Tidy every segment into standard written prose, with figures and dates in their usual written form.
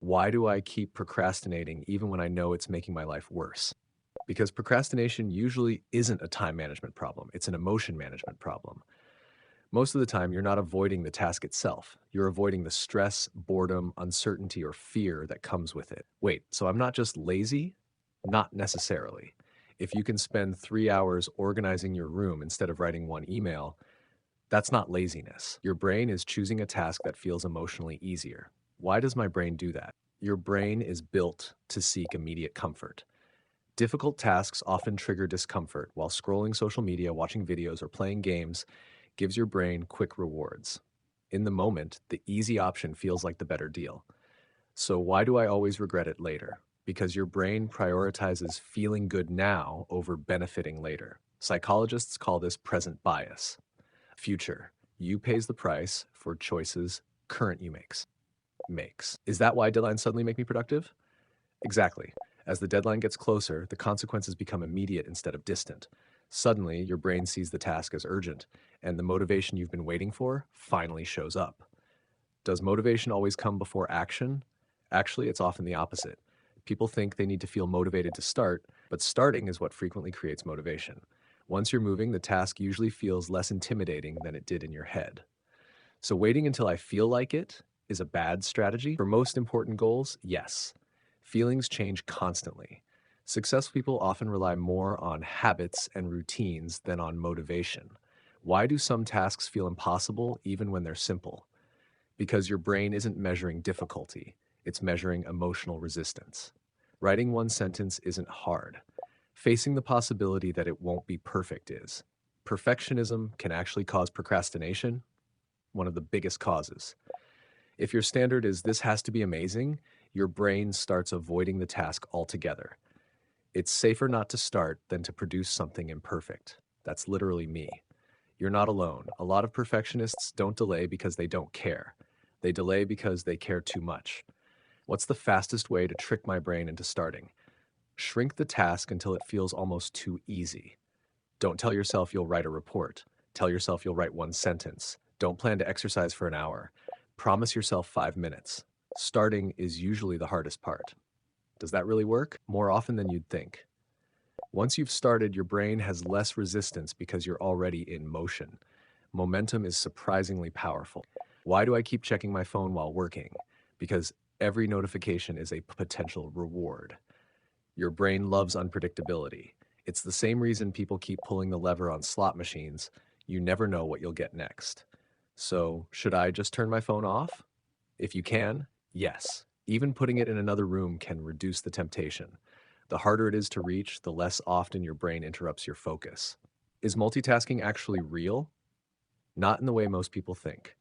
Why do I keep procrastinating even when I know it's making my life worse? Because procrastination usually isn't a time management problem, it's an emotion management problem. Most of the time, you're not avoiding the task itself. You're avoiding the stress, boredom, uncertainty, or fear that comes with it. Wait, so I'm not just lazy? Not necessarily. If you can spend 3 hours organizing your room instead of writing one email, that's not laziness. Your brain is choosing a task that feels emotionally easier. Why does my brain do that? Your brain is built to seek immediate comfort. Difficult tasks often trigger discomfort, while scrolling social media, watching videos, or playing games gives your brain quick rewards. In the moment, the easy option feels like the better deal. So, why do I always regret it later? Because your brain prioritizes feeling good now over benefiting later. Psychologists call this present bias. Future, you pays the price for choices current you makes. Is that why deadlines suddenly make me productive? Exactly. As the deadline gets closer, the consequences become immediate instead of distant. Suddenly, your brain sees the task as urgent, and the motivation you've been waiting for finally shows up. Does motivation always come before action? Actually, it's often the opposite. People think they need to feel motivated to start, but starting is what frequently creates motivation. Once you're moving, the task usually feels less intimidating than it did in your head. So, waiting until I feel like it is a bad strategy. For most important goals, yes. Feelings change constantly. Successful people often rely more on habits and routines than on motivation. Why do some tasks feel impossible even when they're simple? Because your brain isn't measuring difficulty, it's measuring emotional resistance. Writing one sentence isn't hard. Facing the possibility that it won't be perfect is. Perfectionism can actually cause procrastination, one of the biggest causes. If your standard is this has to be amazing, your brain starts avoiding the task altogether. It's safer not to start than to produce something imperfect. That's literally me. You're not alone. A lot of perfectionists don't delay because they don't care. They delay because they care too much. What's the fastest way to trick my brain into starting? Shrink the task until it feels almost too easy. Don't tell yourself you'll write a report. Tell yourself you'll write one sentence. Don't plan to exercise for an hour. Promise yourself 5 minutes. Starting is usually the hardest part. Does that really work? More often than you'd think. Once you've started, your brain has less resistance because you're already in motion. Momentum is surprisingly powerful. Why do I keep checking my phone while working? Because every notification is a potential reward. Your brain loves unpredictability. It's the same reason people keep pulling the lever on slot machines. You never know what you'll get next. So, should I just turn my phone off? If you can, yes. Even putting it in another room can reduce the temptation. The harder it is to reach, the less often your brain interrupts your focus. Is multitasking actually real? Not in the way most people think.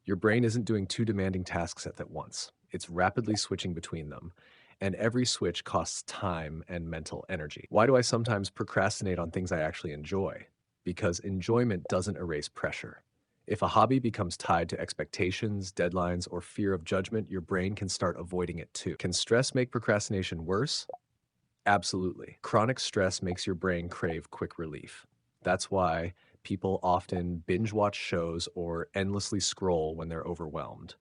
Your brain isn't doing two demanding tasks at once. It's rapidly switching between them, and every switch costs time and mental energy. Why do I sometimes procrastinate on things I actually enjoy? Because enjoyment doesn't erase pressure. If a hobby becomes tied to expectations, deadlines, or fear of judgment, your brain can start avoiding it too. Can stress make procrastination worse? Absolutely. Chronic stress makes your brain crave quick relief. That's why people often binge watch shows or endlessly scroll when they're overwhelmed.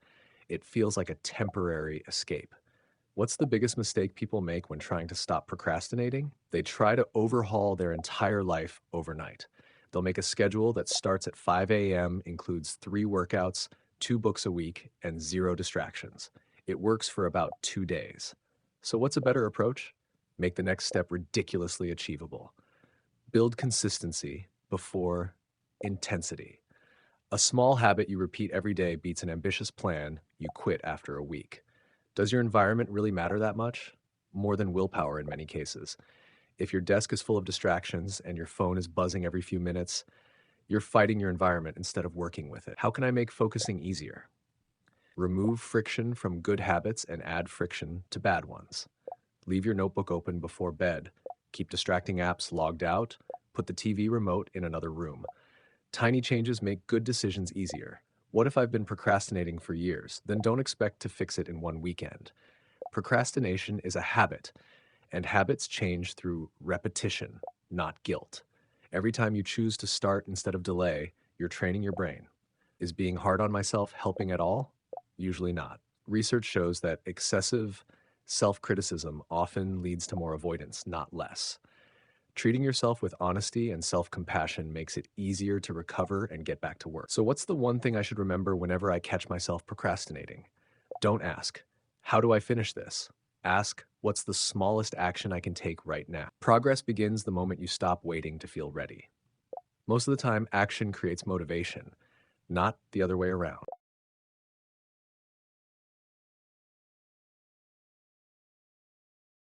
It feels like a temporary escape. What's the biggest mistake people make when trying to stop procrastinating? They try to overhaul their entire life overnight. They'll make a schedule that starts at 5 a.m., includes 3 workouts, 2 books a week, and 0 distractions. It works for about 2 days. So, what's a better approach? Make the next step ridiculously achievable. Build consistency before intensity. A small habit you repeat every day beats an ambitious plan you quit after a week. Does your environment really matter that much? More than willpower in many cases. If your desk is full of distractions and your phone is buzzing every few minutes, you're fighting your environment instead of working with it. How can I make focusing easier? Remove friction from good habits and add friction to bad ones. Leave your notebook open before bed. Keep distracting apps logged out. Put the TV remote in another room. Tiny changes make good decisions easier. What if I've been procrastinating for years? Then don't expect to fix it in one weekend. Procrastination is a habit, and habits change through repetition, not guilt. Every time you choose to start instead of delay, you're training your brain. Is being hard on myself helping at all? Usually not. Research shows that excessive self-criticism often leads to more avoidance, not less. Treating yourself with honesty and self-compassion makes it easier to recover and get back to work. So what's the one thing I should remember whenever I catch myself procrastinating? Don't ask, how do I finish this? Ask, what's the smallest action I can take right now? Progress begins the moment you stop waiting to feel ready. Most of the time, action creates motivation, not the other way around.